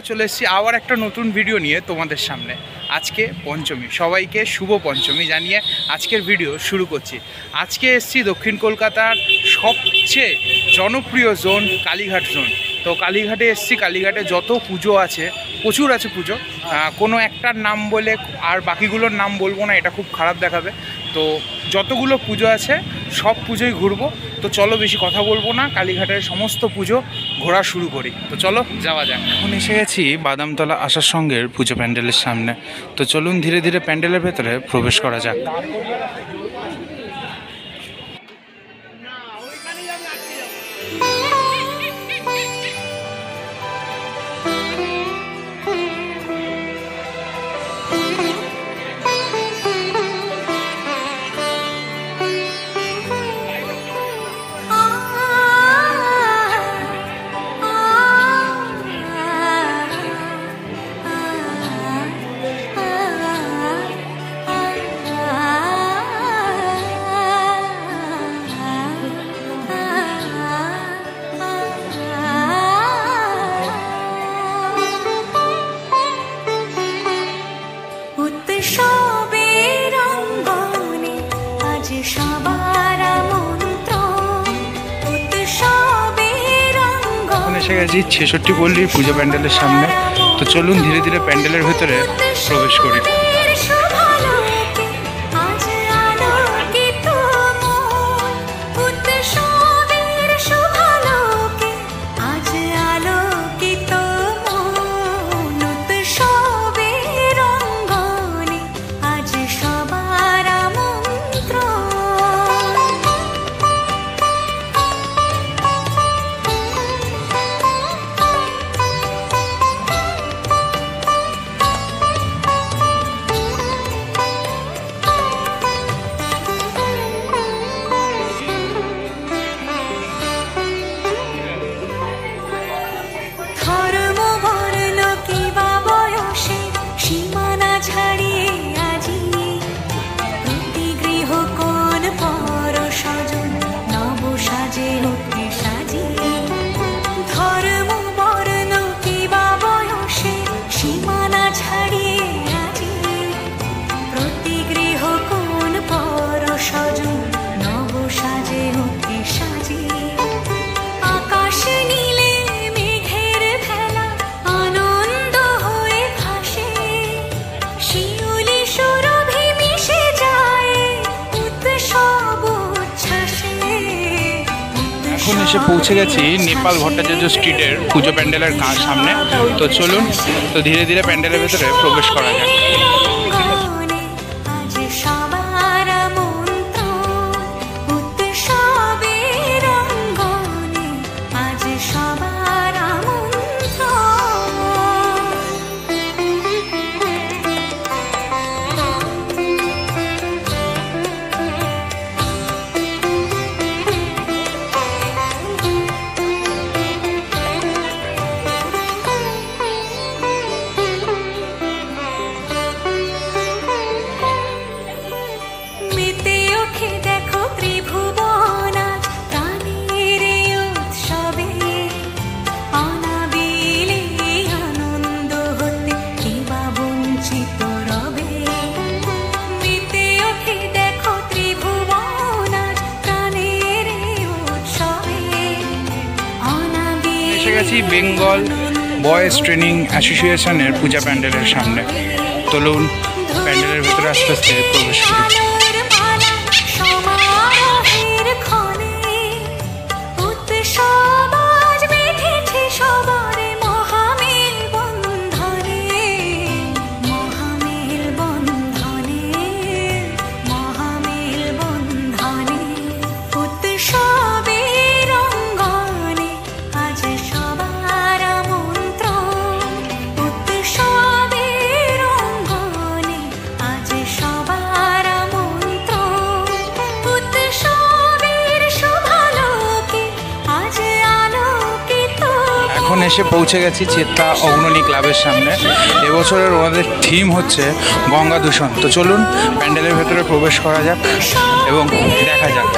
চলে এসেছি আবার একটা নতুন ভিডিও নিয়ে তোমাদের সামনে। আজকে পঞ্চমী, সবাইকে শুভ পঞ্চমী জানিয়ে আজকের ভিডিও শুরু করছি। আজকে এসেছি দক্ষিণ কলকাতার সবচেয়ে জনপ্রিয় জোন কালীঘাট জোন। তো কালীঘাটে এসেছি, কালীঘাটে যত পুজো আছে প্রচুর আছে পুজো, কোনো একটার নাম বলে আর বাকিগুলোর নাম বলবো না, এটা খুব খারাপ দেখাবে। তো যতগুলো পুজো আছে সব পুজোই ঘুরবো। তো চলো বেশি কথা বলবো না, কালীঘাটের সমস্ত পুজো ঘোরা শুরু করি। তো চলো যাওয়া যাক। এখন এসে গেছি বাদামতলা আসার সঙ্গের পুজো প্যান্ডেলের সামনে। তো চলুন ধীরে ধীরে প্যান্ডেলের ভেতরে প্রবেশ করা যাক। এসে গেছি ৬৬ পল্লীর পুজো প্যান্ডেলের সামনে। তো চলুন ধীরে ধীরে প্যান্ডেলের ভেতরে প্রবেশ করি। এখন এসে পৌঁছে গেছি নেপাল ভট্টাচার্য স্ট্রিটের পুজো প্যান্ডেলের সামনে। তো চলুন তো ধীরে ধীরে প্যান্ডেলের ভেতরে প্রবেশ করা যাক। বেঙ্গল বয়েজ ট্রেনিং অ্যাসোসিয়েশনের পূজা প্যান্ডেলের সামনে। চলুন প্যান্ডেলের ভেতরে আস্তে আস্তে প্রবেশ করি। এখন এসে পৌঁছে গেছি চেতনা অগ্রণী ক্লাবের সামনে। এবছরের ওনাদের থিম হচ্ছে গঙ্গা দূষণ। তো চলুন প্যান্ডেলের ভেতরে প্রবেশ করা যাক এবং দেখা যাক।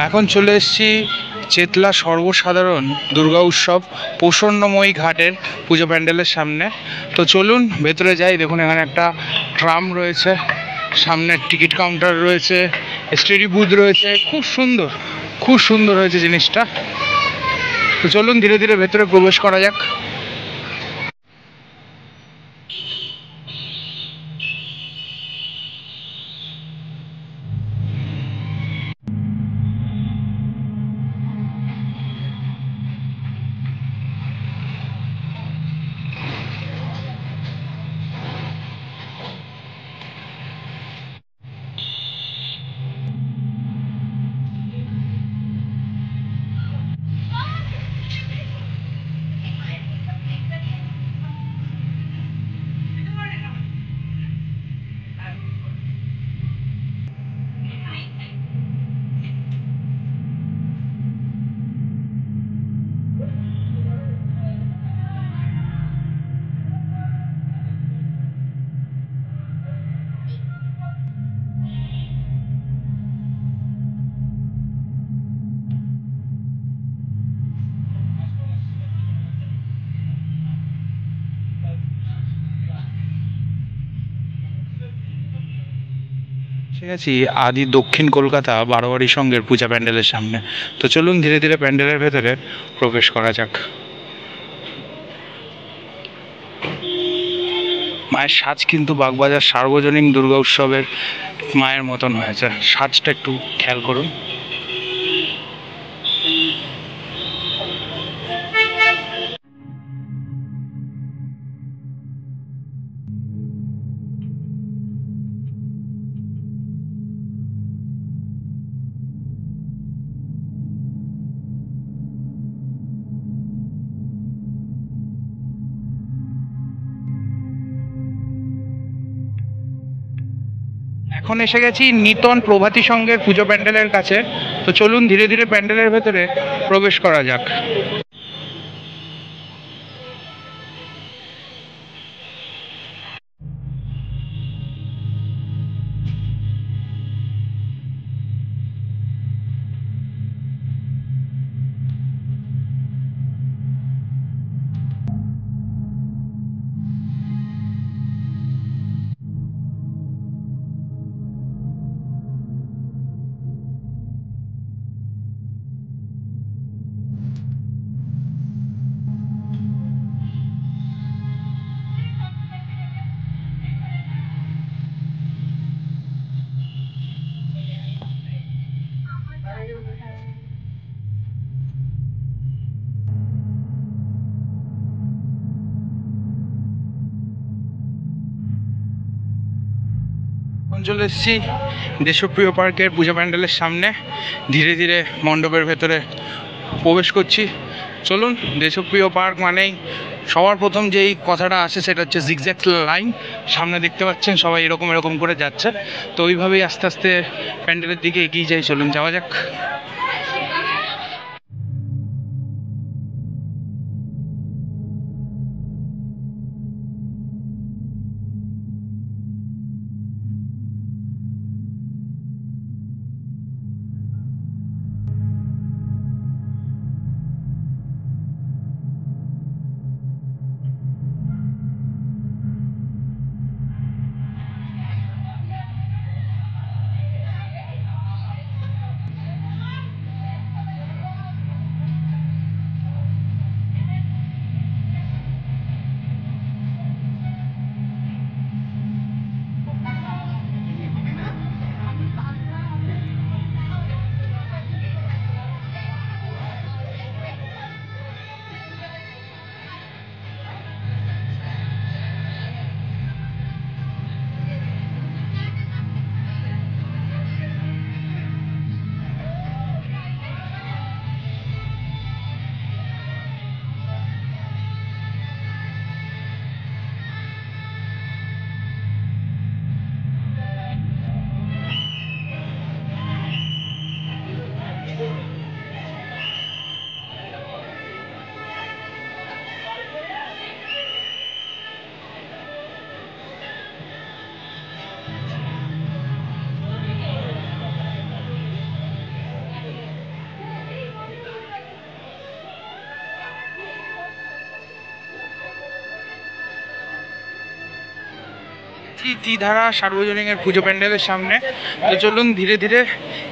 এখন চলে এসেছি চেতলা সর্বসাধারণ দুর্গা উৎসব প্রসন্নময়ী ঘাটের পুজো প্যান্ডেলের সামনে। তো চলুন ভেতরে যাই। দেখুন এখানে একটা ট্রাম রয়েছে, সামনে টিকিট কাউন্টার রয়েছে, স্টেডি বুথ রয়েছে। খুব সুন্দর হয়েছে জিনিসটা। তো চলুন ধীরে ধীরে ভেতরে প্রবেশ করা যাক। ঠিক আছে, আদি দক্ষিণ কলকাতা বারোয়ারি সঙ্গের পূজা প্যান্ডেলের সামনে। তো চলুন ধীরে ধীরে প্যান্ডেলের ভেতরে প্রবেশ করা যাক। মায়ের সাজ কিন্তু বাগবাজার সার্বজনীন দুর্গা উৎসবের মায়ের মতন হয়েছে। সাজটা একটু খেয়াল করুন। এখন এসে গেছি নিতন প্রভাতী সংঘের পুজো প্যান্ডেলের কাছে। তো চলুন ধীরে ধীরে প্যান্ডেলের ভেতরে প্রবেশ করা যাক। চলে এসেছি দেশপ্রিয় পার্কের পূজা প্যান্ডেলের সামনে। ধীরে ধীরে মণ্ডপের ভেতরে প্রবেশ করছি। চলুন, দেশপ্রিয় পার্ক মানেই সবার প্রথম যেই কথাটা আসে সেটা হচ্ছে জিগজ্যাগ লাইন। সামনে দেখতে পাচ্ছেন সবাই এরকম এরকম করে যাচ্ছে। তো ওইভাবেই আস্তে আস্তে প্যান্ডেলের দিকে এগিয়ে যাই। চলুন যাওয়া যাক। ত্রিধারা সার্বজনীনের পুজো প্যান্ডেলের সামনে। তো চলুন ধীরে ধীরে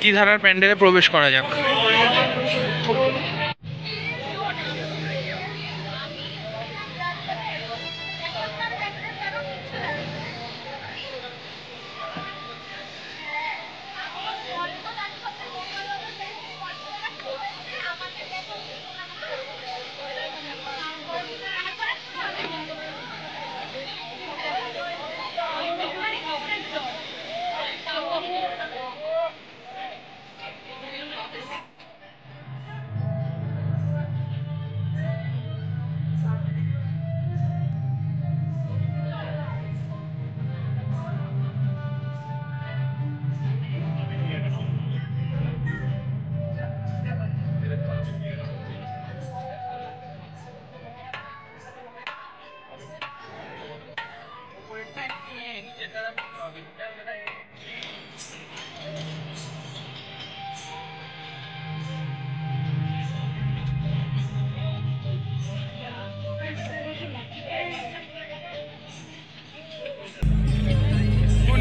ত্রিধারার প্যান্ডেলে প্রবেশ করা যাক।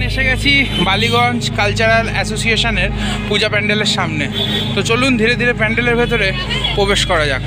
এসে গেছি বালিগঞ্জ কালচারাল অ্যাসোসিয়েশনের পূজা প্যান্ডেলের সামনে। তো চলুন ধীরে ধীরে প্যান্ডেলের ভেতরে প্রবেশ করা যাক।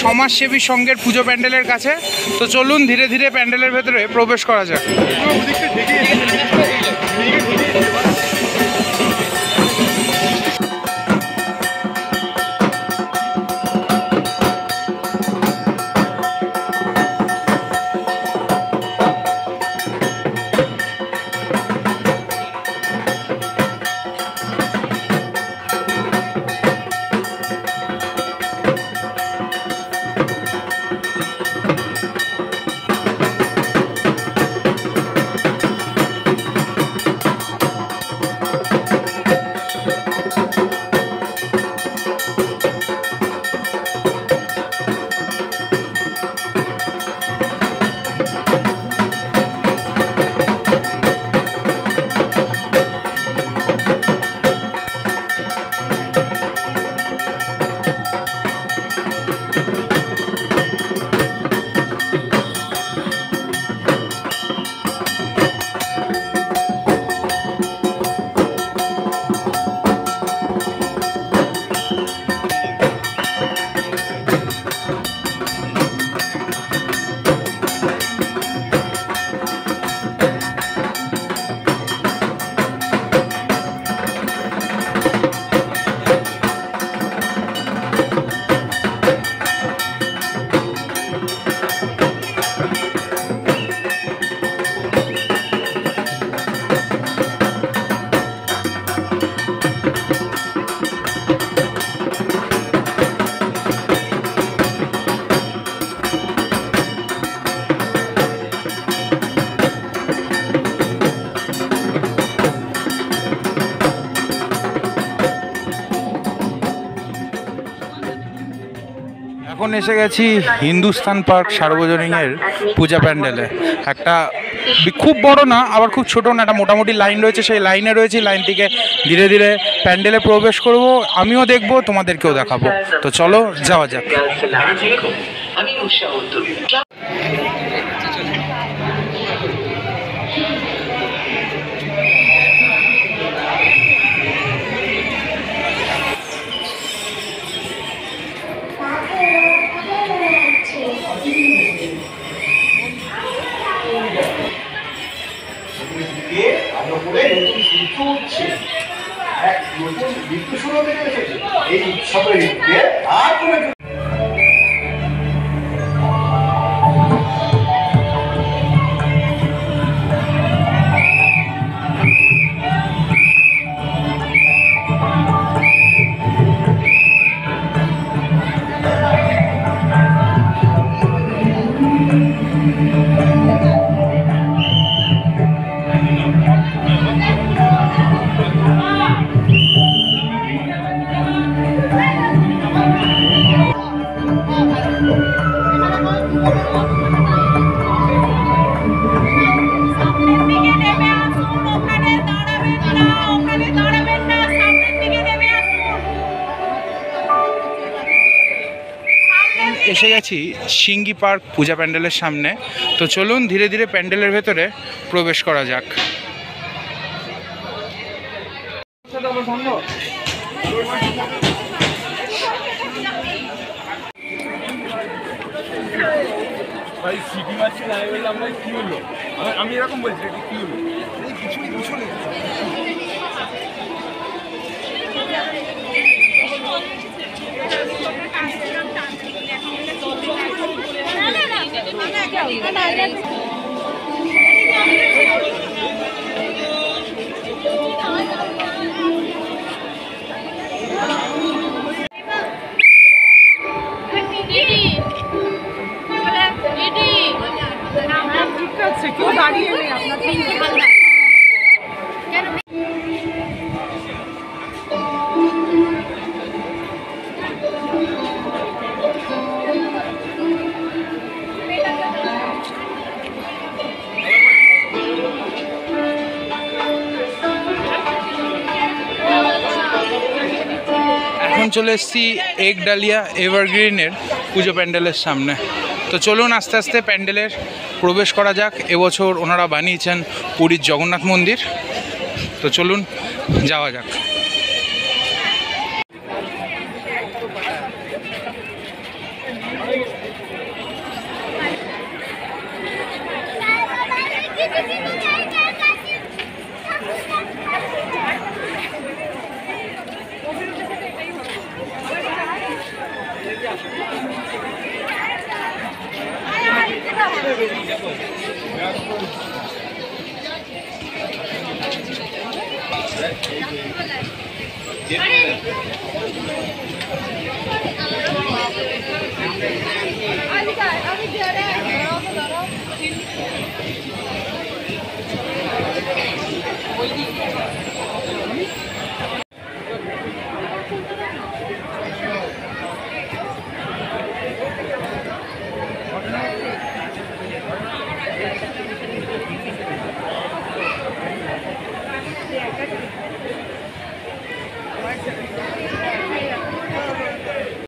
সমাজসেবী সংঘের পুজো প্যান্ডেলের কাছে। তো চলুন ধীরে ধীরে প্যান্ডেলের ভেতরে প্রবেশ করা যাক। এখন এসে গেছি হিন্দুস্তান পার্ক সার্বজনীনের পূজা প্যান্ডেলে। একটা খুব বড় না আবার খুব ছোট না, একটা মোটামুটি লাইন রয়েছে, সেই লাইনে রয়েছে। লাইনটিকে ধীরে ধীরে প্যান্ডেলে প্রবেশ করব, আমিও দেখবো, তোমাদেরকেও দেখাবো। তো চলো যাওয়া যাক। নতুন সূর্য উঠছে, এক নতুন ঋতু শুরু হতে এসে গেছি সিঙ্গি পার্ক পূজা প্যান্ডেলের সামনে। তো চলুন ধীরে ধীরে প্যান্ডেলের ভেতরে প্রবেশ করা যাক। ভাই সিটি মারছি না বললে আমরা কি হলো, আমি এরকম বলছি কি হলো কিছুই কিছু নেই। কেউ দাঁড়িয়ে নেই আপনার এখন চলে এসেছি এক ডালিয়া এভারগ্রিনের পুজো প্যান্ডেলের সামনে। তো চলুন আস্তে আস্তে প্যান্ডেলের প্রবেশ করা যাক। এবছর ওনারা বানিয়েছেন পুরীর জগন্নাথ মন্দির। তো চলুন যাওয়া যাক।